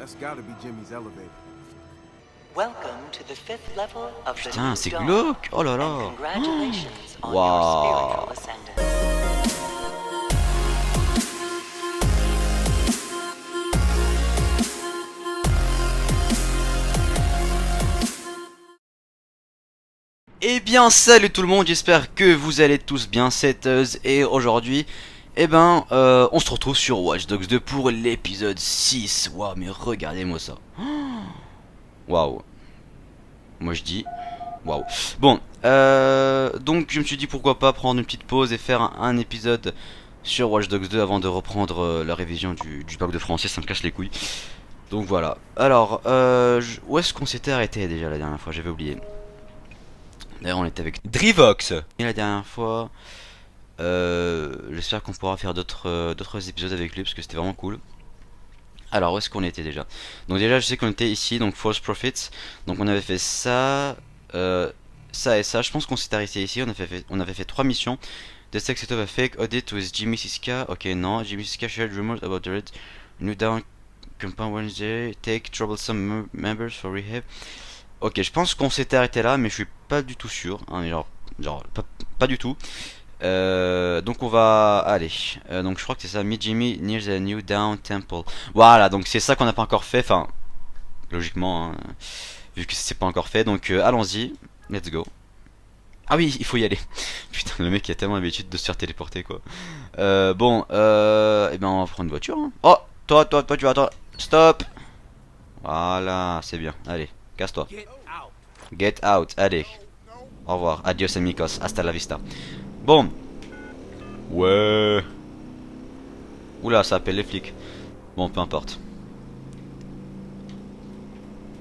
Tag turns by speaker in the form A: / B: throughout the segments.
A: That's gotta be Jimmy's elevator.
B: Welcome to the fifth level of the
C: Putain,
B: New
C: c'est
B: Dawn,
C: glauque. Oh là là.
B: and congratulations on
C: Wow.
B: your spiritual ascendant.
C: Eh bien salut tout le monde, j'espère que vous allez tous bien, c'est Uz, et aujourd'hui, on se retrouve sur Watch Dogs 2 pour l'épisode 6. Waouh, mais regardez-moi ça. Waouh. Moi je dis, waouh. Bon, donc je me suis dit pourquoi pas prendre une petite pause et faire un épisode sur Watch Dogs 2 avant de reprendre la révision du bac de français, ça me casse les couilles. Donc voilà. Alors, où est-ce qu'on s'était arrêté déjà la dernière fois? J'avais oublié. D'ailleurs on était avec Drivox. Et la dernière fois, j'espère qu'on pourra faire d'autres épisodes avec lui parce que c'était vraiment cool. Alors où est-ce qu'on était déjà? Donc déjà je sais qu'on était ici, donc False Profits. Donc on avait fait ça, ça et ça. Je pense qu'on s'est arrêté ici, on avait fait 3 missions. The sex set of a fake audit with Jimmy Siska. Ok, non, Jimmy Siska shared rumors about the red New Down Compound Wednesday. Take troublesome members for rehab. Ok, je pense qu'on s'était arrêté là, mais je suis pas du tout sûr, hein, genre pas du tout. Donc on va aller. Donc je crois que c'est ça, Meet Jimmy near the New Down Temple. Voilà, donc c'est ça qu'on n'a pas encore fait, enfin logiquement, hein, vu que c'est pas encore fait. Donc allons-y, let's go. Ah oui, il faut y aller. Putain, le mec il a tellement l'habitude de se faire téléporter quoi. Et ben on va prendre une voiture. Hein. Oh, toi tu vas attendre. Stop. Voilà, c'est bien. Allez. Casse-toi. Get out. Allez. Au revoir. Adios amigos. Hasta la vista. Bon. Ouais. Oula, ça appelle les flics. Bon, peu importe. De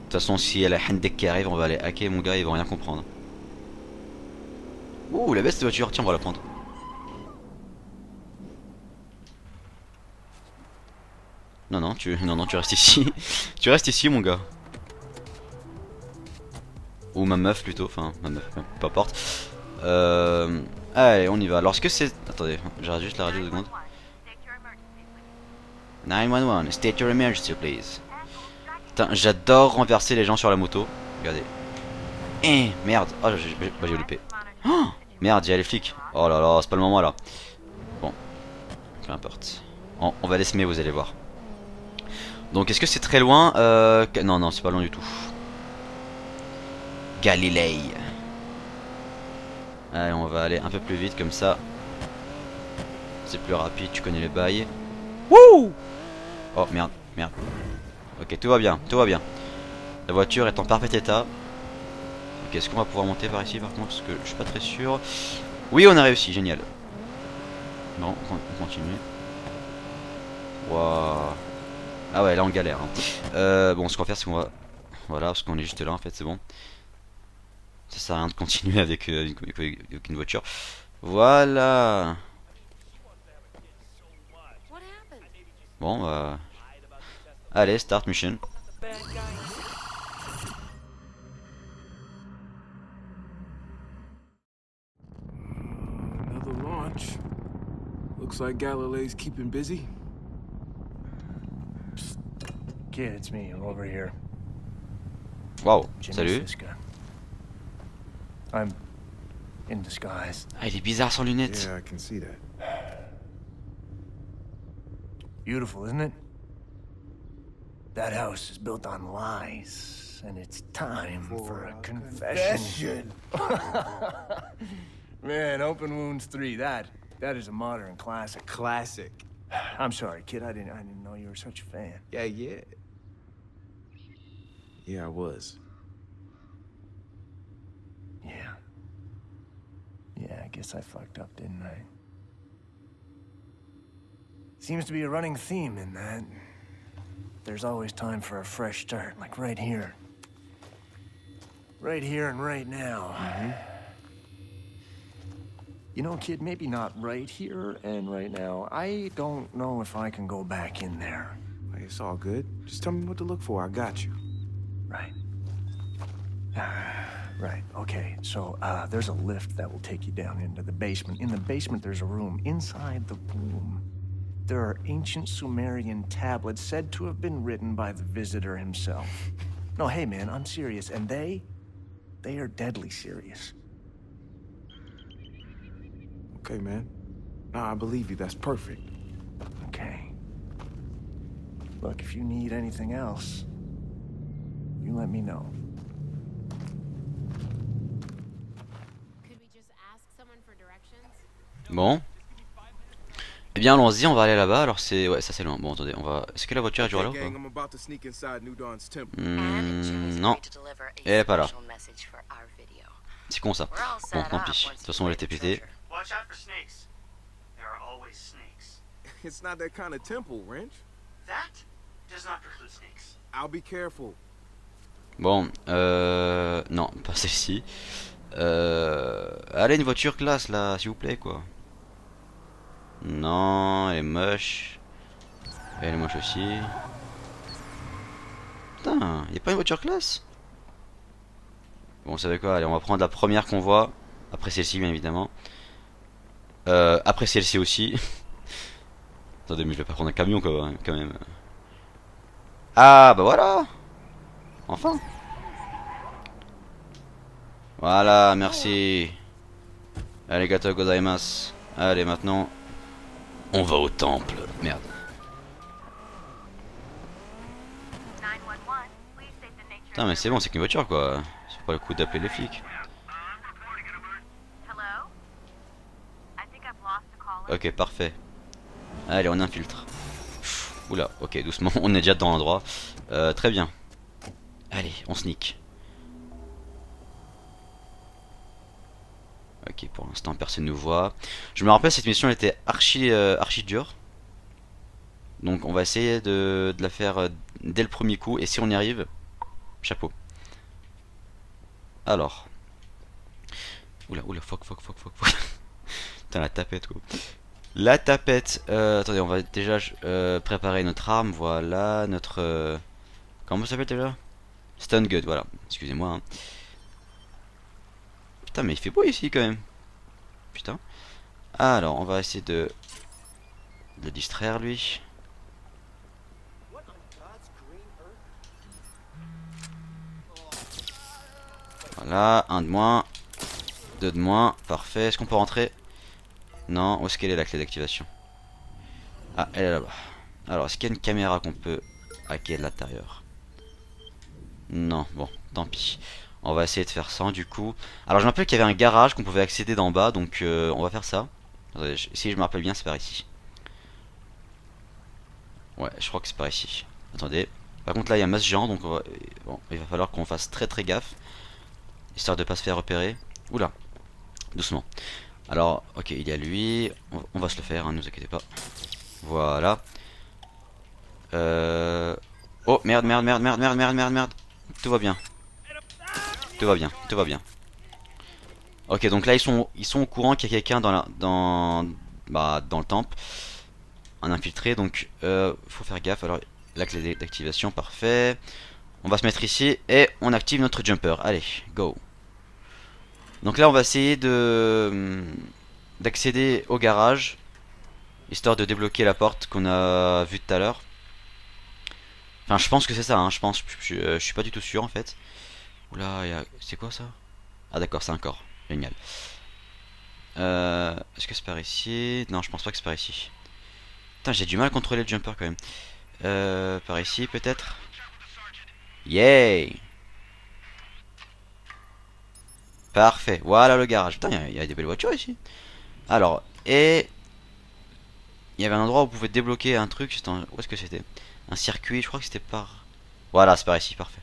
C: toute façon, si y a la Hendek qui arrive, on va aller hacker mon gars, ils vont rien comprendre. Ouh, la bête de voiture. Tiens, on va la prendre. Non, tu restes ici. Tu restes ici, mon gars. Ou ma meuf plutôt, enfin ma meuf, peu importe. Allez, on y va. Alors, est-ce que c'est... Attendez, j'arrête juste la radio 2 secondes. 911, state your emergency please. Putain, j'adore renverser les gens sur la moto. Regardez. Merde. Oh, j'ai loupé. Oh, merde, il y a les flics. Oh là là, c'est pas le moment là. Bon, peu importe. On va les semer, vous allez voir. Donc, est-ce que c'est très loin? Non, c'est pas loin du tout. Galilei. Allez, on va aller un peu plus vite comme ça. C'est plus rapide, tu connais les bails. Wouh! Oh merde. Ok, tout va bien. La voiture est en parfait état. Ok, est-ce qu'on va pouvoir monter par ici par contre? Parce que je suis pas très sûr. Oui, on a réussi, génial. Bon, on continue. Waouh. Ah ouais, là on galère. Hein. Bon, ce qu'on va faire, c'est qu'on va... Voilà, parce qu'on est juste là en fait, c'est bon. Ça sert à rien de continuer avec une voiture. Voilà. Bon, allez, start mission.
A: Another launch. Looks like Galileo's keeping busy.
D: Psst. Kid, it's me. I'm over here.
C: Wow,
D: Jimmy
C: salut.
D: Siska. I'm in disguise.
C: Ah, il est bizarre sans lunettes.
A: Yeah, I can see that.
D: Beautiful, isn't it? That house is built on lies, and it's time for a confession. Man, Open Wounds 3, that is a modern classic.
A: Classic.
D: I'm sorry, kid. I didn't know you were such a fan.
A: Yeah. Yeah, I was.
D: Yeah, I guess I fucked up, didn't I? Seems to be a running theme in that. There's always time for a fresh start, like right here. Right here and right now. You know, kid, maybe not right here and right now. I don't know if I can go back in there.
A: Hey, it's all good. Just tell me what to look for. I got you.
D: Right. Right, okay. So, there's a lift that will take you down into the basement. In the basement, there's a room. Inside the room, There are ancient Sumerian tablets said to have been written by the visitor himself. No, hey man, I'm serious. And they are deadly serious.
A: Okay, man. Nah, I believe you. That's perfect.
D: Okay. Look, if you need anything else, you let me know.
E: Could we just ask someone for directions?
C: Bon. Eh bien allons-y, on va aller là-bas. Alors c'est... Ouais, ça c'est loin. Bon attendez, on va... Est-ce que la voiture est toujours là ou pas? Non. Elle est pas là. C'est con ça. Bon, tant pis. De toute façon, elle était pétée.
F: Watch out for snakes. There are always snakes.
A: It's not that kind of temple, Wrench.
F: That does not preclude snakes.
A: I'll be careful.
C: Bon, non, pas celle-ci. Allez, une voiture classe là, s'il vous plaît, quoi. Non, elle est moche. Elle est moche aussi. Putain, y'a pas une voiture classe? Bon, vous savez quoi, allez, on va prendre la première qu'on voit. Après celle-ci, bien évidemment. Après celle-ci aussi. Attendez, mais je vais pas prendre un camion quoi, quand même. Ah, bah voilà. Enfin. Voilà, merci. Arigatou gozaimasu. Allez, maintenant, on va au temple. Merde. Putain, mais c'est bon, c'est qu'une voiture quoi. C'est pas le coup d'appeler les flics. Ok, parfait. Allez, on infiltre. Oula, ok, doucement, on est déjà dans l'endroit. Très bien. Allez, on sneak. Ok, pour l'instant, personne ne nous voit. Je me rappelle, cette mission elle était archi dure. Donc, on va essayer de la faire dès le premier coup. Et si on y arrive, chapeau. Alors. Oula, fuck. Putain, la tapette quoi. La tapette. Attendez, on va déjà préparer notre arme. Voilà, notre... comment ça s'appelle déjà? Stun gun, voilà. Excusez-moi. Hein. Putain, mais il fait beau ici quand même. Putain. Alors, on va essayer de le distraire lui. Voilà, un de moins. Deux de moins. Parfait. Est-ce qu'on peut rentrer? Non, où est-ce qu'elle est la clé d'activation? Ah, elle est là-bas. Alors, est-ce qu'il y a une caméra qu'on peut hacker de l'intérieur? Non, bon, tant pis. On va essayer de faire ça du coup. Alors, je me rappelle qu'il y avait un garage qu'on pouvait accéder d'en bas, donc on va faire ça. Attendez, si je me rappelle bien, c'est par ici. Ouais, je crois que c'est par ici. Attendez. Par contre, là, il y a masse géant, donc bon, il va falloir qu'on fasse très gaffe. Histoire de pas se faire repérer. Oula, doucement. Alors, ok, il y a lui. On va se le faire, hein, ne vous inquiétez pas. Voilà. Oh, merde. Tout va bien. Tout va bien. Ok, donc là, ils sont au courant qu'il y a quelqu'un dans le temple. Un infiltré, donc faut faire gaffe. Alors, la clé d'activation, parfait. On va se mettre ici et on active notre jumper. Allez, go. Donc là on va essayer d'accéder au garage, histoire de débloquer la porte qu'on a vue tout à l'heure. Enfin je pense que c'est ça, hein. Je suis pas du tout sûr en fait. Oula, c'est quoi ça? Ah d'accord, c'est un corps, génial. Est-ce que c'est par ici? Non, je pense pas que c'est par ici. Putain, j'ai du mal à contrôler le jumper quand même. Par ici peut-être? Yay! Parfait, voilà le garage. Putain, il y a des belles voitures ici. Alors, et... il y avait un endroit où vous pouvez débloquer un truc. Où est-ce que c'était? Un circuit, je crois que c'était par... Voilà, c'est par ici, parfait.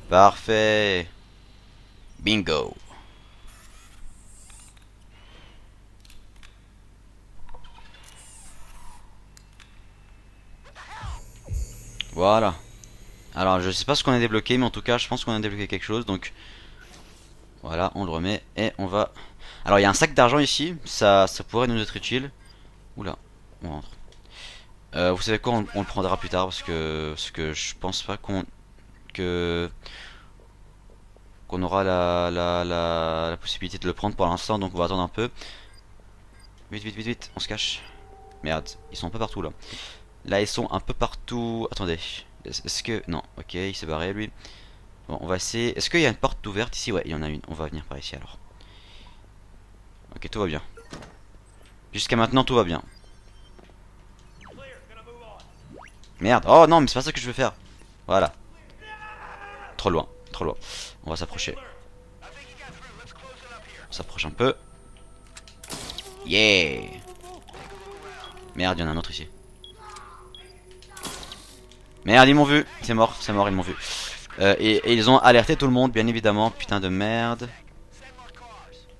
C: Parfait. Bingo. Voilà. Alors, je sais pas ce qu'on a débloqué, mais en tout cas, je pense qu'on a débloqué quelque chose, donc... Voilà, on le remet et on va... Alors il y a un sac d'argent ici, ça pourrait nous être utile. Oula, on rentre. Vous savez quoi, on le prendra plus tard parce que je pense pas qu'on aura la possibilité de le prendre pour l'instant, donc on va attendre un peu. Vite, on se cache. Merde, ils sont un peu partout là. Là ils sont un peu partout. Attendez, est-ce que... Non, ok, il s'est barré lui. Bon, on va essayer. Est-ce qu'il y a une porte ouverte ici? Ouais, il y en a une. On va venir par ici alors. Ok, tout va bien. Jusqu'à maintenant tout va bien. Merde, oh non mais c'est pas ça que je veux faire. Voilà. Trop loin, trop loin. On va s'approcher. On s'approche un peu. Yeah. Merde, il y en a un autre ici. Merde, ils m'ont vu. C'est mort, ils m'ont vu. Et ils ont alerté tout le monde, bien évidemment. Putain de merde.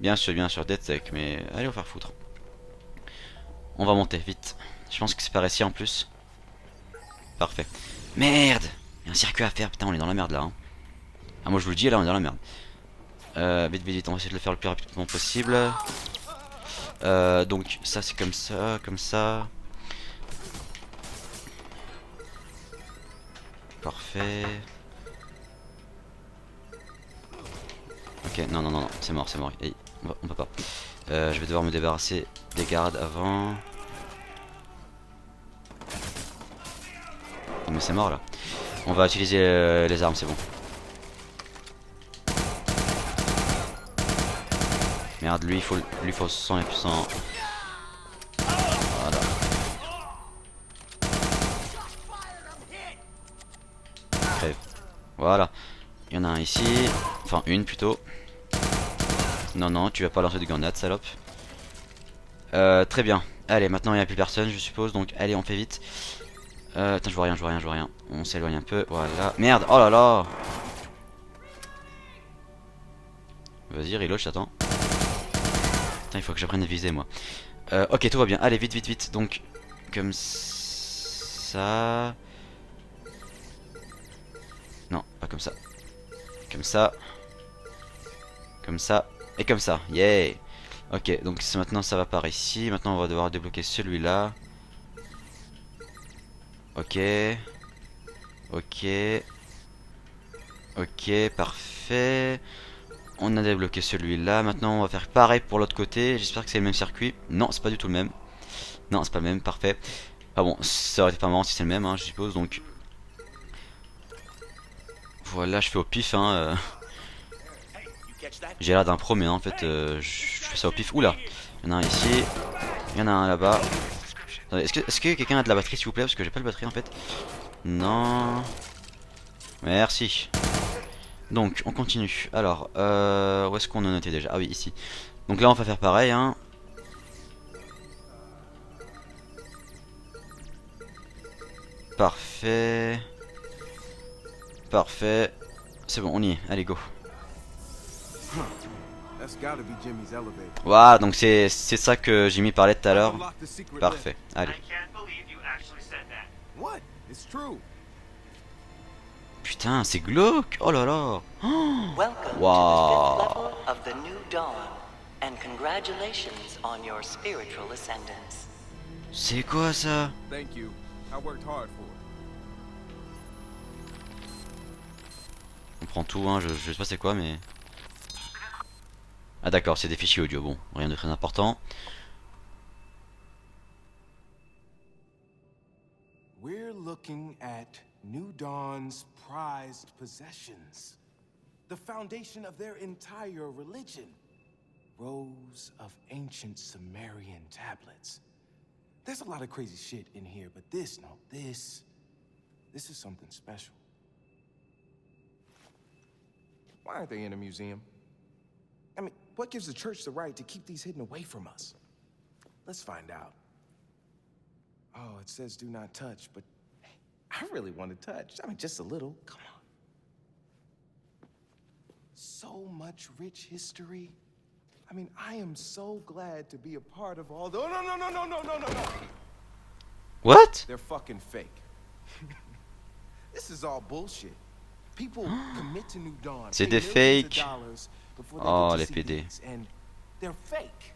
C: Bien sûr, DedSec, mais allez vous faire foutre. On va monter, vite. Je pense que c'est par ici en plus. Parfait. Merde. Il y a un circuit à faire, putain, on est dans la merde là. Hein. Ah, moi je vous le dis, là on est dans la merde. Vite, on va essayer de le faire le plus rapidement possible. Donc, ça c'est comme ça, comme ça. Parfait. Ok, non, c'est mort. Hey, on peut pas. Je vais devoir me débarrasser des gardes avant. Mais c'est mort là. On va utiliser les armes, c'est bon. Merde, lui il faut sang et puissant. Voilà. Crève. Voilà. Il y en a un ici. Enfin, une plutôt. Non, tu vas pas lancer de grenade, salope. Très bien. Allez, maintenant il n'y a plus personne, je suppose. Donc, allez, on fait vite. Attends, je vois rien. On s'éloigne un peu. Voilà. Merde, oh là là. Vas-y, reload, je t'attends. Putain, il faut que j'apprenne à viser, moi. Ok, tout va bien. Allez, vite. Donc, comme ça. Non, pas comme ça. Comme ça. Comme ça. Et comme ça. Yeah. Ok, donc maintenant ça va par ici. Maintenant on va devoir débloquer celui-là. Ok. Ok, parfait. On a débloqué celui-là. Maintenant on va faire pareil pour l'autre côté. J'espère que c'est le même circuit. Non, c'est pas du tout le même. Non, c'est pas le même, parfait. Ah bon, ça aurait été pas marrant si c'est le même, hein, je suppose. Donc voilà, je fais au pif, hein. J'ai l'air d'un pro, mais non, en fait, je fais ça au pif. Oula, il y en a un ici, il y en a un là-bas. Est-ce que quelqu'un a de la batterie, s'il vous plaît? Parce que j'ai pas de batterie en fait. Non. Merci. Donc, on continue. Alors, où est-ce qu'on en était déjà? Ah oui, ici. Donc là, on va faire pareil, hein. Parfait. Parfait. C'est bon, on y est. Allez, go. Waouh, donc c'est ça que Jimmy parlait tout à l'heure. Parfait, allez. Putain, c'est glauque. Oh là là.
B: Welcome
C: Wow.
B: to the 5th level of the New Dawn, and congratulations on your spiritual ascendance.
C: C'est quoi ça?
A: Thank you. I worked hard for it.
C: On prend tout, hein, je sais pas c'est quoi, mais... Ah d'accord, c'est des fichiers audio, bon, rien de très important.
G: We're looking at New Dawn's prized possessions. The foundation of their entire religion. Rows of ancient Sumerian tablets. There's a lot of crazy shit in here, but this is something special.
D: Why aren't they in a museum? I mean, what gives the church the right to keep these hidden away from us? Let's find out. Oh, it says do not touch, but I really want to touch. I mean, just a little. Come on. So much rich history. I mean, I am so glad to be a part of all the... Oh, no.
C: What?
D: They're fucking fake. This is all bullshit. People commit to New Dawn.
C: C'est des fakes. Oh, les PD.
D: And they're fake.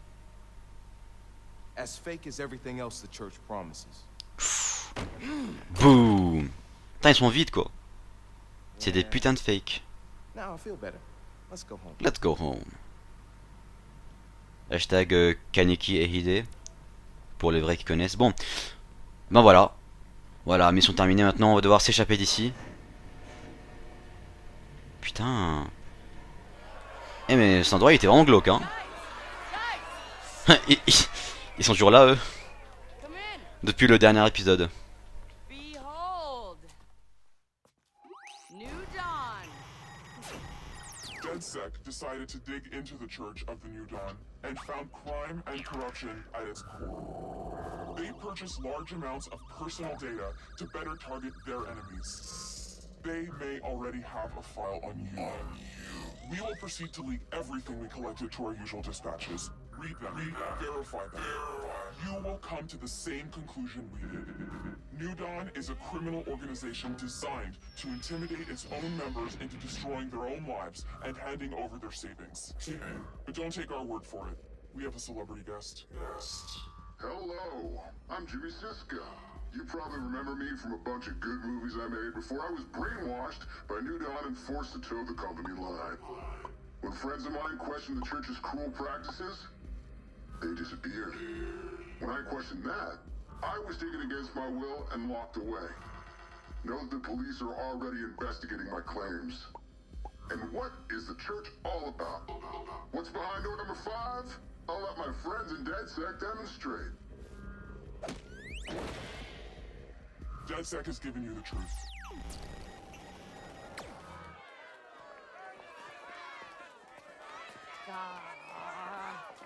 D: As fake as everything else the church promises.
C: Boum. Putain, ils sont vides quoi. C'est des putains de fakes.
D: Now I feel better. Let's go home.
C: Let's go home. Hashtag Kaneki Ehide. pour les vrais qui connaissent. Bon, ben voilà. Voilà, mission terminée, maintenant on va devoir s'échapper d'ici. Putain. Eh mais cet endroit il était vraiment glauque hein. Ils sont toujours là eux. Depuis le dernier épisode.
E: Behold, New Dawn.
H: DedSec decided to dig into the Church of the New Dawn and found crime and corruption at its core. They purchased large amounts of personal data to better target their enemies. They may already have a file on you. We will proceed to leak everything we collected to our usual dispatches. Read them, verify them. You will come to the same conclusion we did. New Dawn is a criminal organization designed to intimidate its own members into destroying their own lives and handing over their savings. But don't take our word for it. We have a celebrity guest.
I: Hello, I'm Jimmy Siska. You probably remember me from a bunch of good movies I made before I was brainwashed by New Dawn and forced to toe the company line. When friends of mine questioned the church's cruel practices, they disappeared. When I questioned that, I was taken against my will and locked away. Know that the police are already investigating my claims. And what is the church all about? What's behind door number 5? I'll let my friends in DedSec demonstrate.
H: DedSec has given you the truth.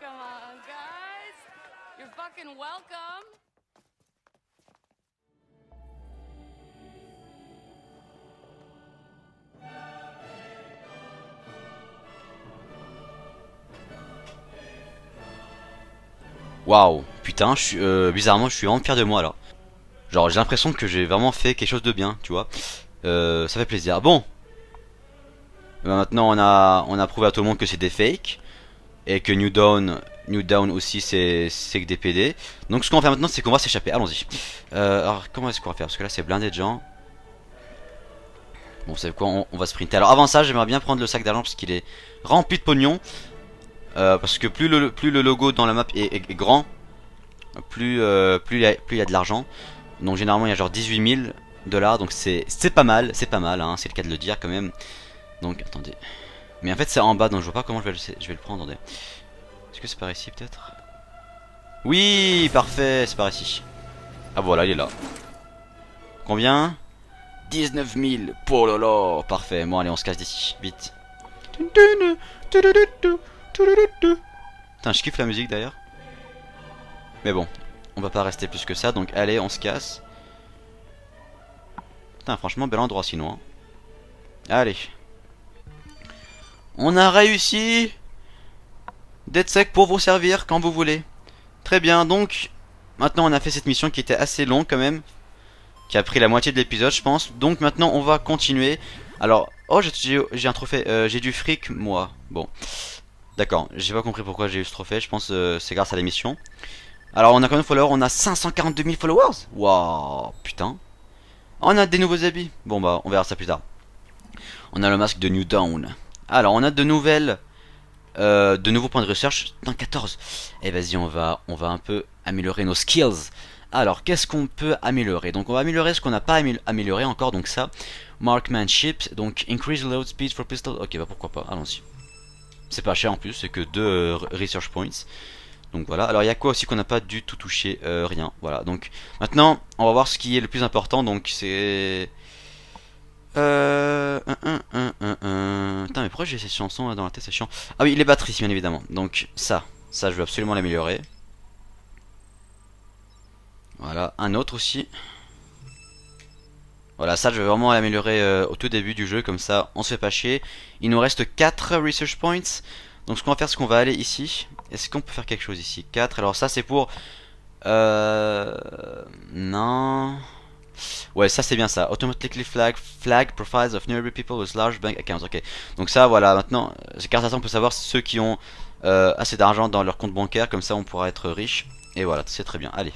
E: Come on, guys. You're fucking welcome.
C: Waouh, putain, bizarrement je suis vraiment fier de moi là. Genre j'ai l'impression que j'ai vraiment fait quelque chose de bien, tu vois. Ça fait plaisir. Bon. Maintenant on a prouvé à tout le monde que c'est des fakes. Et que New Dawn aussi c'est que des PD. Donc ce qu'on va faire maintenant c'est qu'on va s'échapper. Allons-y. Alors comment est-ce qu'on va faire? Parce que là c'est blindé de gens. Bon vous savez quoi, on va sprinter. Alors avant ça j'aimerais bien prendre le sac d'argent parce qu'il est rempli de pognon. Parce que plus le logo dans la map est grand, plus il y a de l'argent. Donc généralement il y a genre 18 000 $. Donc c'est pas mal hein, c'est le cas de le dire quand même. Donc attendez. Mais en fait c'est en bas donc je vois pas comment je vais le prendre. Attendez. Est-ce que c'est par ici peut-être? Oui parfait, c'est par ici. Ah voilà il est là. Combien? 19 000 pour lolo. Parfait, bon allez on se casse d'ici, vite. Putain je kiffe la musique d'ailleurs. Mais bon, on va pas rester plus que ça, donc allez on se casse. Putain franchement bel endroit sinon hein. Allez. On a réussi. DedSec pour vous servir quand vous voulez. Très bien, donc maintenant on a fait cette mission qui était assez longue quand même, qui a pris la moitié de l'épisode je pense. Donc maintenant on va continuer. Alors, oh j'ai un trophée, j'ai du fric moi. Bon, d'accord, j'ai pas compris pourquoi j'ai eu ce trophée. Je pense c'est grâce à l'émission. Alors on a combien de followers? On a 542 000 followers. Waouh, putain. On a des nouveaux habits. Bon bah on verra ça plus tard. On a le masque de New Dawn. Alors on a de nouveaux points de recherche dans 14. Et vas-y on va un peu améliorer nos skills. Alors qu'est-ce qu'on peut améliorer? Donc on va améliorer ce qu'on n'a pas amélioré encore. Donc ça, marksmanship, donc increase load speed for pistol. Ok bah pourquoi pas, allons-y. C'est pas cher en plus, c'est que 2 research points. Donc voilà, alors il y a quoi aussi qu'on n'a pas du tout touché? Rien, voilà. Donc maintenant on va voir ce qui est le plus important. Donc c'est... Putain mais pourquoi j'ai cette chanson là dans la tête, c'est chiant. Ah oui, les batteries bien évidemment. Donc ça je veux absolument l'améliorer. Voilà, un autre aussi. Voilà, ça je veux vraiment l'améliorer au tout début du jeu, comme ça on se fait pas chier. Il nous reste 4 research points. Donc ce qu'on va faire c'est qu'on va aller ici. Est-ce qu'on peut faire quelque chose ici? 4, alors ça c'est pour... Non... Ouais ça c'est bien ça. Automatically flag profiles of neighborhood people with large bank accounts. Ok. Donc ça voilà, maintenant grâce à ça on peut savoir ceux qui ont assez d'argent dans leur compte bancaire. Comme ça on pourra être riche. Et voilà, c'est très bien, allez.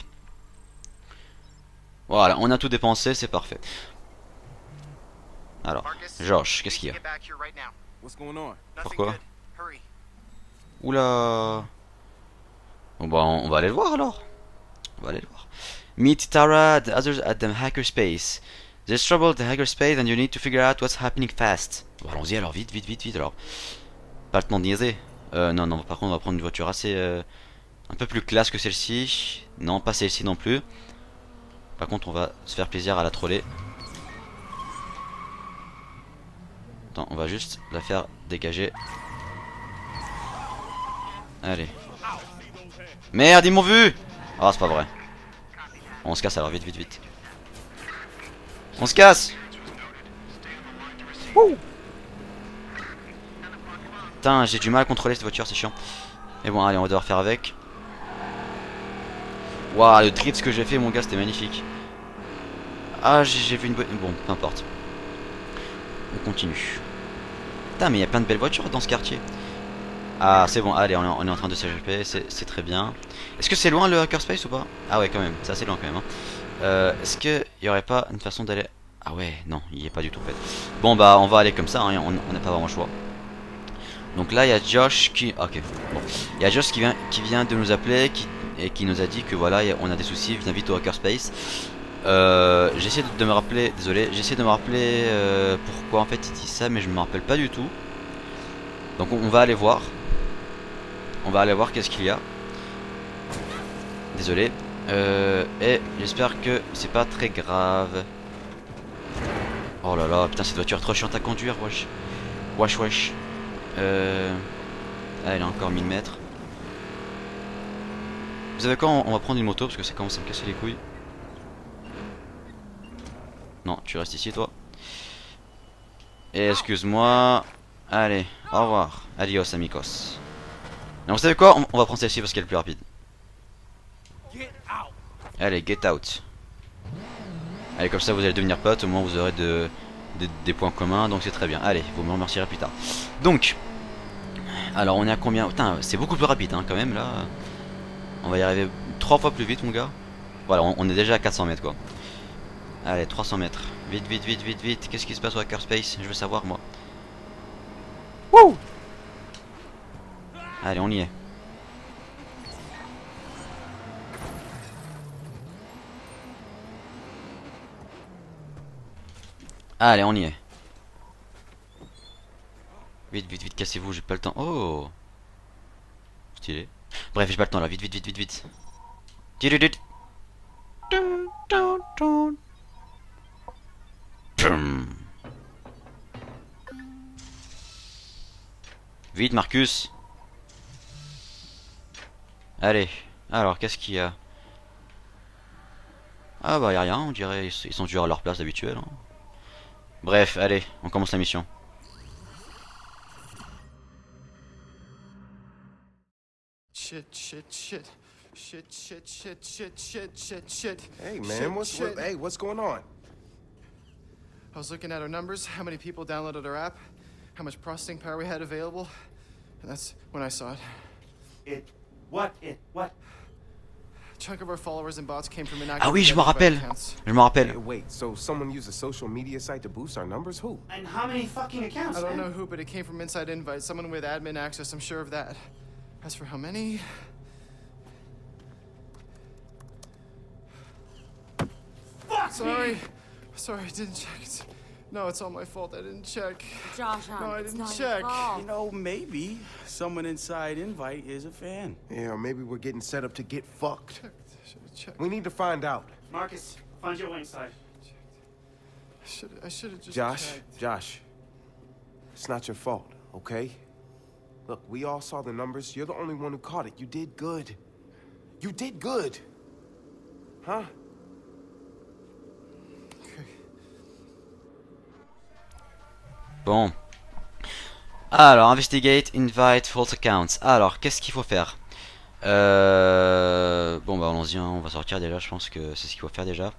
C: Voilà, on a tout dépensé, c'est parfait. Alors, Josh, qu'est-ce qu'il y a? Pourquoi? Oula. Bon bah on va aller le voir alors. On va aller le voir. Meet Tara, the others at the hackerspace. There's trouble at the hackerspace and you need to figure out what's happening fast. Bon, allons-y alors, vite, vite, vite, vite alors. Pas le temps de niaiser. Non, non, par contre on va prendre une voiture assez... un peu plus classe que celle-ci. Non, pas celle-ci non plus. Par contre on va se faire plaisir à la troller. Attends, on va juste la faire dégager. Allez. Merde, ils m'ont vu. Ah, c'est pas vrai. On se casse alors, vite, vite, vite. On se casse. Wouh. Putain, j'ai du mal à contrôler cette voiture, c'est chiant. Mais bon, allez, on va devoir faire avec. Waouh, le drift que j'ai fait, mon gars, c'était magnifique. Ah, j'ai vu une bonne... Bon, peu importe. On continue. Putain, mais il y a plein de belles voitures dans ce quartier. Ah, c'est bon, allez, on est en train de s'échapper, c'est très bien. Est-ce que c'est loin le hackerspace ou pas? Ah ouais, quand même, c'est assez loin quand même. Hein. Est-ce qu'il y aurait pas une façon d'aller... Ah ouais, non, il n'y est pas du tout en fait. Bon bah, on va aller comme ça, hein, on n'a pas vraiment le choix. Donc là, il y a Josh qui... Ok, bon. Il y a Josh qui vient de nous appeler et qui nous a dit que voilà, on a des soucis, viens vite au hackerspace. J'essaie de me rappeler, désolé, j'essaie de me rappeler pourquoi en fait il dit ça, mais je me rappelle pas du tout. Donc on va aller voir. On va aller voir qu'est-ce qu'il y a. Désolé. Et j'espère que c'est pas très grave. Oh là là, putain, cette voiture est trop chiante à conduire, wesh. Wesh, wesh. Ah, elle a encore 1000 mètres. Vous savez quoi, on va prendre une moto parce que ça commence à me casser les couilles. Non, tu restes ici, toi. Et excuse-moi. Allez, au revoir. Adios, amigos. Non, vous savez quoi, on va prendre celle-ci parce qu'elle est plus rapide. Allez, get out. Allez, comme ça vous allez devenir potes, au moins vous aurez des points communs, donc c'est très bien. Allez, vous me remercierez plus tard. Donc, alors on est à combien? Putain, c'est beaucoup plus rapide hein, quand même là. On va y arriver 3 fois plus vite mon gars. Voilà, on est déjà à 400 mètres quoi. Allez, 300 mètres. Vite, vite, vite, vite, vite. Qu'est-ce qui se passe au hackerspace? Je veux savoir moi. Wouh! Allez, on y est. Allez, on y est. Vite, vite, vite, cassez-vous, j'ai pas le temps. Oh! Stylé. Bref, j'ai pas le temps là, vite, vite, vite, vite, vite. Vite, Marcus. Allez, alors qu'est-ce qu'il y a? Ah bah y'a rien, on dirait ils sont toujours à leur place habituelle. Hein. Bref, allez, on commence la mission.
J: Shit, shit, shit. Shit, shit, shit, shit, shit, shit, shit.
D: Hey man, what's going on?
J: I was looking at our numbers, how many people downloaded our app, how much processing power we had available, and that's when I saw it.
F: What?
J: A chunk of our followers and bots came from inactive.
C: Ah oui, je me rappelle. Je me rappelle.
D: Hey, wait, so someone used a social media site to boost our numbers? Who?
F: And how many fucking accounts?
J: I don't know who, but it came from Inside Invite. Someone with admin access, I'm sure of that. As for how many...
F: Fuck
J: Sorry.
F: me!
J: Sorry, I didn't check. No, it's all my fault. I didn't check.
E: Josh,
J: No, I
E: it's
J: didn't
E: not
J: check.
E: your fault.
K: You know, maybe someone inside Invite is a fan.
D: Yeah, or maybe we're getting set up to get fucked.
J: Should have checked.
D: We need to find out.
F: Marcus, find your way inside.
J: I should have just checked.
D: Josh, it's not your fault, okay? Look, we all saw the numbers. You're the only one who caught it. You did good. You did good. Huh?
C: Bon. Alors, investigate, invite, false accounts. Alors, qu'est-ce qu'il faut faire? Bon, bah, allons-y, hein, on va sortir déjà. Je pense que c'est ce qu'il faut faire déjà.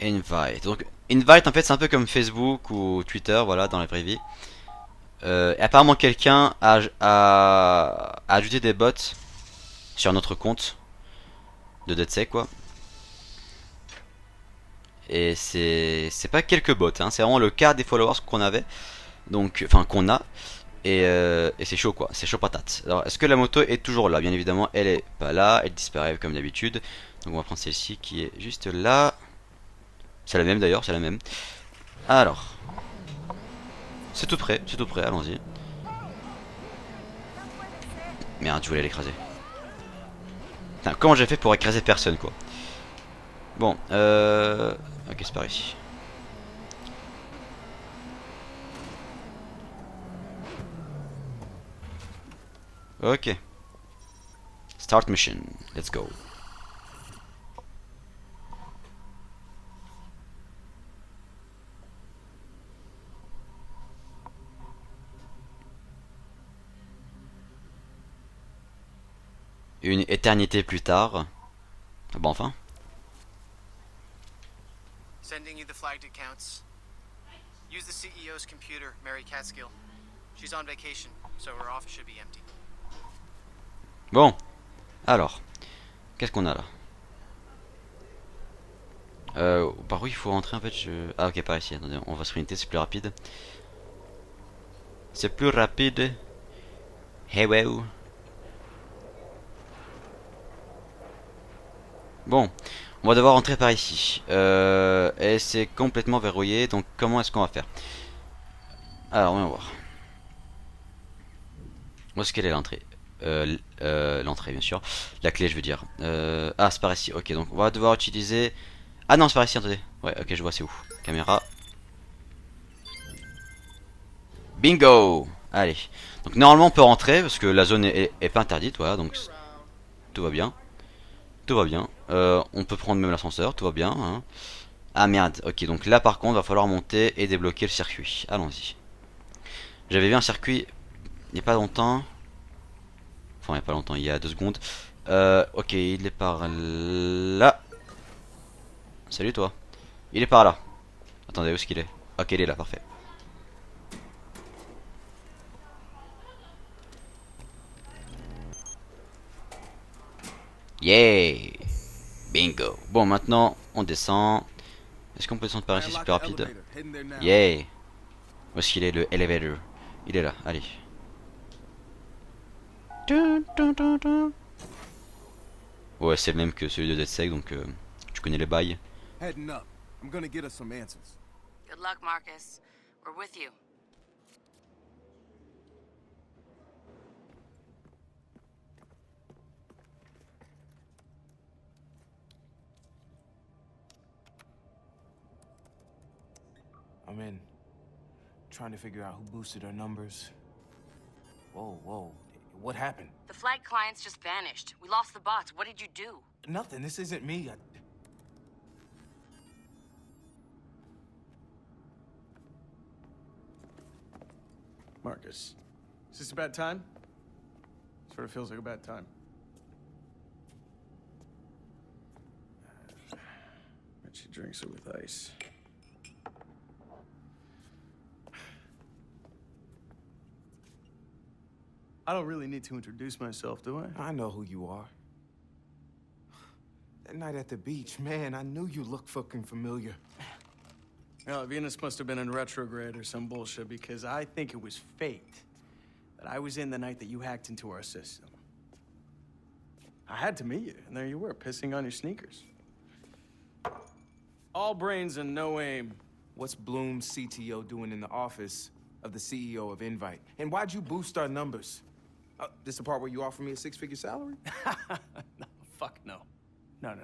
C: Invite. Donc, invite, en fait, c'est un peu comme Facebook ou Twitter, voilà, dans la vraie vie. Et apparemment, quelqu'un a ajouté des bots sur notre compte de DeadSec, quoi. Et c'est pas quelques bots, hein, c'est vraiment le quart des followers qu'on avait, donc enfin qu'on a, et c'est chaud quoi, c'est chaud patate. Alors est-ce que la moto est toujours là? Bien évidemment elle est pas là, elle disparaît comme d'habitude. Donc on va prendre celle-ci qui est juste là. C'est la même d'ailleurs, c'est la même. Alors. C'est tout prêt, allons-y. Merde, je voulais l'écraser. Putain, comment j'ai fait pour écraser personne quoi. Bon, ok, c'est par ici. Ok. Start mission, let's go. Une éternité plus tard. Ah bon, enfin.
J: Sending you the flagged accounts. Use the CEO's computer, Mary Catskill. She's on vacation, so her office should be empty.
C: Bon. Alors. Qu'est-ce qu'on a là? Par où il faut rentrer en fait Ah ok, par ici. Attendez, on va sprinter, c'est plus rapide. C'est plus rapide. Hey wow. Bon, on va devoir rentrer par ici. Et c'est complètement verrouillé, donc comment est-ce qu'on va faire? Alors, on va voir. Où est-ce qu'elle est l'entrée? L'entrée, bien sûr. La clé, je veux dire. Ah, c'est par ici. Ok, donc on va devoir utiliser... Ah non, c'est par ici, attendez. Ouais, ok, je vois, c'est où? Caméra. Bingo! Allez. Donc normalement, on peut rentrer, parce que la zone est pas interdite, voilà, donc tout va bien. Tout va bien. On peut prendre même l'ascenseur, tout va bien. Hein. Ah merde, ok, donc là par contre, va falloir monter et débloquer le circuit. Allons-y. J'avais vu un circuit il n'y a pas longtemps. Enfin, il n'y a pas longtemps, il y a 2 secondes. Ok, il est par là. Salut toi. Il est par là. Attendez, où est-ce qu'il est? Ok, il est là, parfait. Yeah! Bingo! Bon, maintenant, on descend. Est-ce qu'on peut descendre par ici? C'est plus rapide. Yeah! Où est-ce qu'il est, le elevator? Il est là, allez. Ouais, c'est le même que celui de DeadSec, donc tu connais les bails.
L: Heading up. I'm gonna get us some answers.
E: Good luck, Marcus. We're with you.
G: I'm in. Trying to figure out who boosted our numbers. Whoa, whoa. What happened?
E: The flag clients just vanished. We lost the bots. What did you do?
G: Nothing. This isn't me.
K: Marcus, is this a bad time? Sort of feels like a bad time. Bet she drinks it with ice. I don't really need to introduce myself, do I?
G: I know who you are. That night at the beach, man, I knew you looked fucking familiar.
K: Well, Venus must have been in retrograde or some bullshit because I think it was fate that I was in the night that you hacked into our system. I had to meet you, and there you were, pissing on your sneakers. All brains and no aim.
G: What's Bloom's CTO doing in the office of the CEO of Invite? And why'd you boost our numbers? This the part where you offer me a 6-figure salary?
K: No, fuck no. No.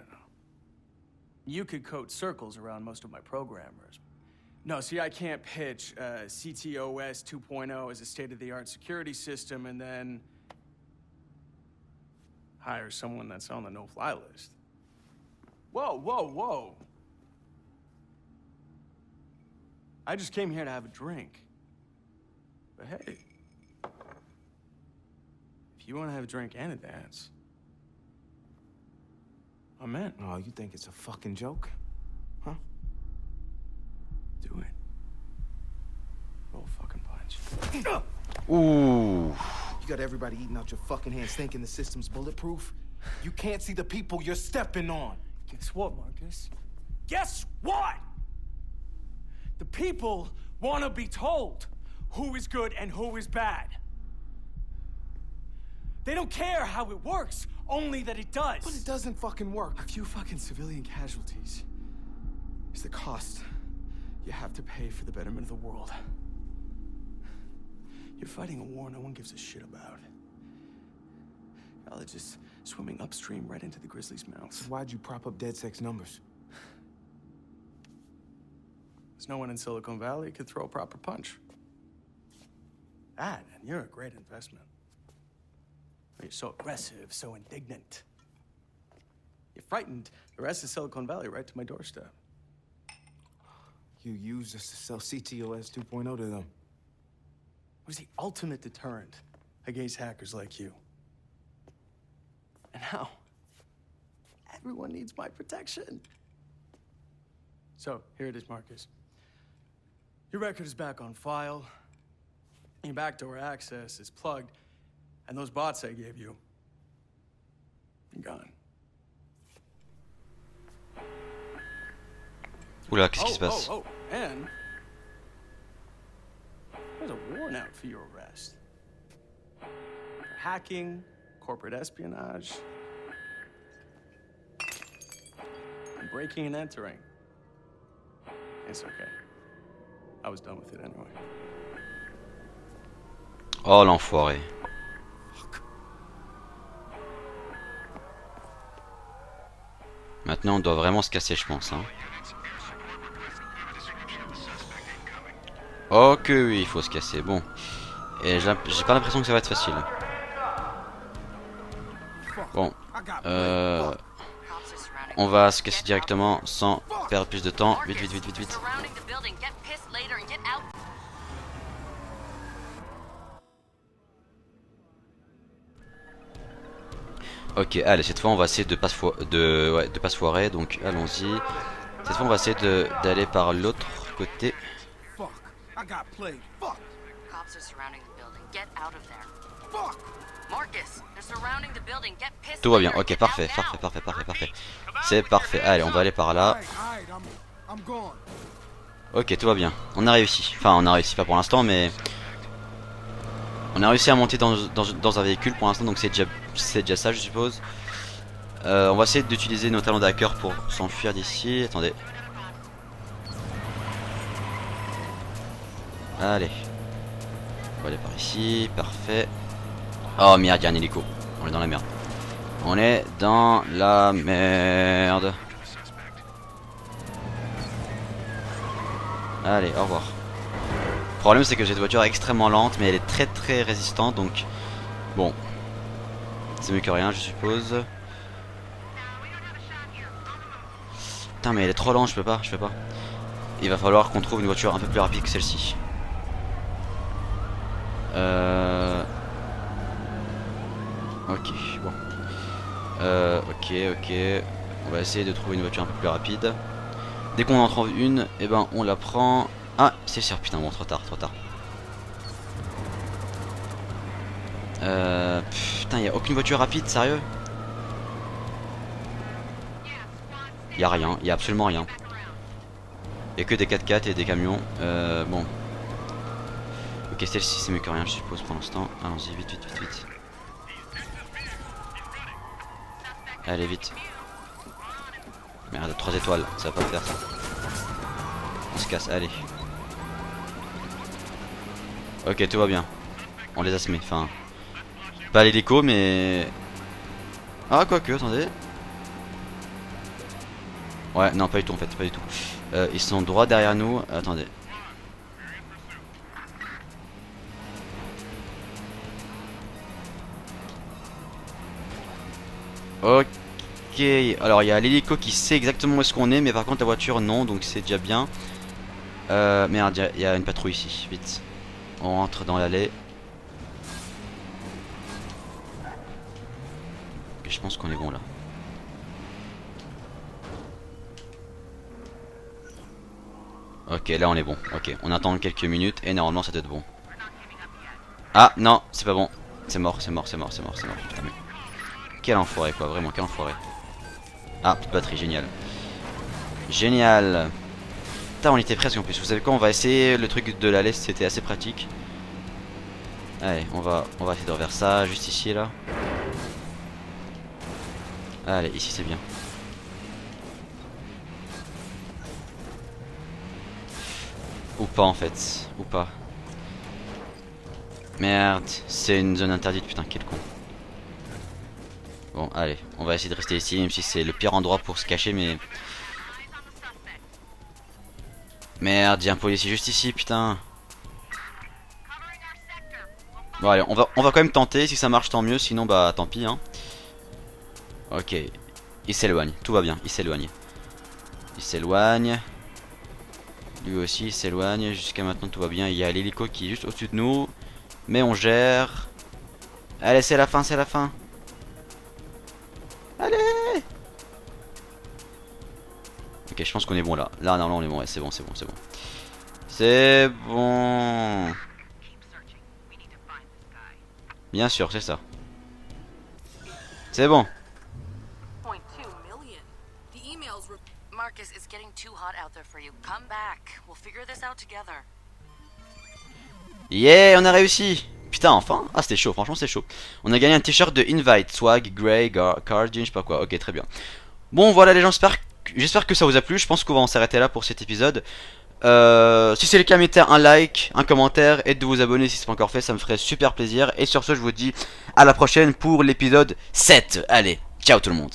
K: You could code circles around most of my programmers. No, see, I can't pitch CTOS 2.0 as a state-of-the-art security system and then hire someone that's on the no-fly list. Whoa. I just came here to have a drink. But hey, if you want to have a drink and a dance, I'm in.
G: Oh, you think it's a fucking joke? Huh?
K: Do it. Roll fucking punch.
C: Ooh.
G: You got everybody eating out your fucking hands thinking the system's bulletproof? You can't see the people you're stepping on.
K: Guess what, Marcus? Guess what? The people want to be told who is good and who is bad. They don't care how it works, only that it does.
G: But it doesn't fucking work.
K: A few fucking civilian casualties is the cost you have to pay for the betterment of the world. You're fighting a war no one gives a shit about. Y'all are just swimming upstream right into the Grizzlies' mouths.
G: So why'd you prop up DedSec's numbers?
K: There's no one in Silicon Valley who could throw a proper punch. That, and you're a great investment. You're so aggressive, so indignant. You frightened the rest of Silicon Valley right to my doorstep.
G: You used us to sell CTOS 2.0 to them.
K: It was the ultimate deterrent against hackers like you. And now, everyone needs my protection. So, here it is, Marcus. Your record is back on file. Your backdoor access is plugged. And those bots I gave you, are gone.
C: Oula, qu'est-ce qui se passe?
K: Oh, and there's a warrant out for your arrest. Hacking, corporate espionage, and breaking and entering. It's okay. I was done with it anyway.
C: Oh l'enfoiré. Maintenant on doit vraiment se casser je pense hein. Ok oui il faut se casser, bon. Et j'ai pas l'impression que ça va être facile. Bon. On va se casser directement sans perdre plus de temps. Vite vite vite vite vite. Ok, allez, cette fois on va essayer de pas se foirer, donc allons-y. Cette fois on va essayer d'aller par l'autre côté. Tout va bien, ok, parfait. C'est parfait, allez, on va aller par là. Ok, tout va bien, on a réussi. Enfin, on a réussi, pas pour l'instant, mais... On a réussi à monter dans un véhicule pour l'instant, donc c'est déjà ça je suppose. On va essayer d'utiliser nos talons d'hacker pour s'enfuir d'ici. Attendez. Allez. On va aller par ici, parfait. Oh merde, il y a un hélico. On est dans la merde. On est dans la merde. Allez, au revoir. Le problème c'est que cette voiture est extrêmement lente mais elle est très résistante donc bon c'est mieux que rien je suppose. Putain mais elle est trop lente, je peux pas. Il va falloir qu'on trouve une voiture un peu plus rapide que celle-ci. Ok bon. Ok. On va essayer de trouver une voiture un peu plus rapide. Dès qu'on en trouve une, et ben on la prend. Ah, c'est sûr, putain, bon, trop tard. Putain, y a aucune voiture rapide, sérieux? Y a rien, y a absolument rien. Y a que des 4x4 et des camions. Bon. Ok, celle-ci, c'est mieux que rien, je suppose, pour l'instant. Allons-y, vite. Allez, vite. Merde, 3 étoiles, ça va pas le faire, ça. On se casse, allez. Ok, tout va bien. On les a semés, enfin... Pas l'hélico, mais... Ah, quoique, attendez. Ouais, non, pas du tout, en fait, pas du tout. Ils sont droit derrière nous, attendez. Ok, alors il y a l'hélico qui sait exactement où est-ce qu'on est, mais par contre la voiture non, donc c'est déjà bien. Merde, il y a une patrouille ici, vite. On rentre dans l'allée. Ok, je pense qu'on est bon là. Ok, là on est bon. Ok, on attend quelques minutes et normalement ça doit être bon. Ah non, c'est pas bon. C'est mort. Putain, mais... Quel enfoiré quoi, vraiment, quel enfoiré. Ah, petite batterie, génial. Génial. Putain, on était presque en plus. Vous savez quoi, on va essayer le truc de la laisse, c'était assez pratique. Allez, on va essayer de refaire ça, juste ici là. Allez, ici c'est bien. Ou pas en fait, ou pas. Merde, c'est une zone interdite, putain, quel con. Bon, allez, on va essayer de rester ici, même si c'est le pire endroit pour se cacher, mais... Merde, il y a un policier juste ici, putain. Bon, allez, on va quand même tenter, si ça marche tant mieux, sinon bah tant pis, hein. Ok, il s'éloigne, tout va bien, il s'éloigne. Il s'éloigne. Lui aussi il s'éloigne, jusqu'à maintenant tout va bien. Il y a l'hélico qui est juste au-dessus de nous. Mais on gère. Allez, c'est la fin, c'est la fin. Allez. Ok, je pense qu'on est bon là. Là, non, on est bon, ouais, c'est bon, c'est bon, c'est bon. C'est bon. Bien sûr, c'est ça. C'est bon.
B: Marcus, it's getting too hot out there for you. Come back. We'll figure this out together.
C: Yeah, on a réussi. Putain, enfin. Ah, c'était chaud, franchement, c'est chaud. On a gagné un t-shirt de Invite, Swag, Grey, Guardian, je sais pas quoi. Ok, très bien. Bon, voilà les gens, j'espère que ça vous a plu. Je pense qu'on va en s'arrêter là pour cet épisode. Si c'est le cas, mettez un like, un commentaire et de vous abonner si ce n'est pas encore fait, ça me ferait super plaisir. Et sur ce, je vous dis à la prochaine pour l'épisode 7. Allez, ciao tout le monde.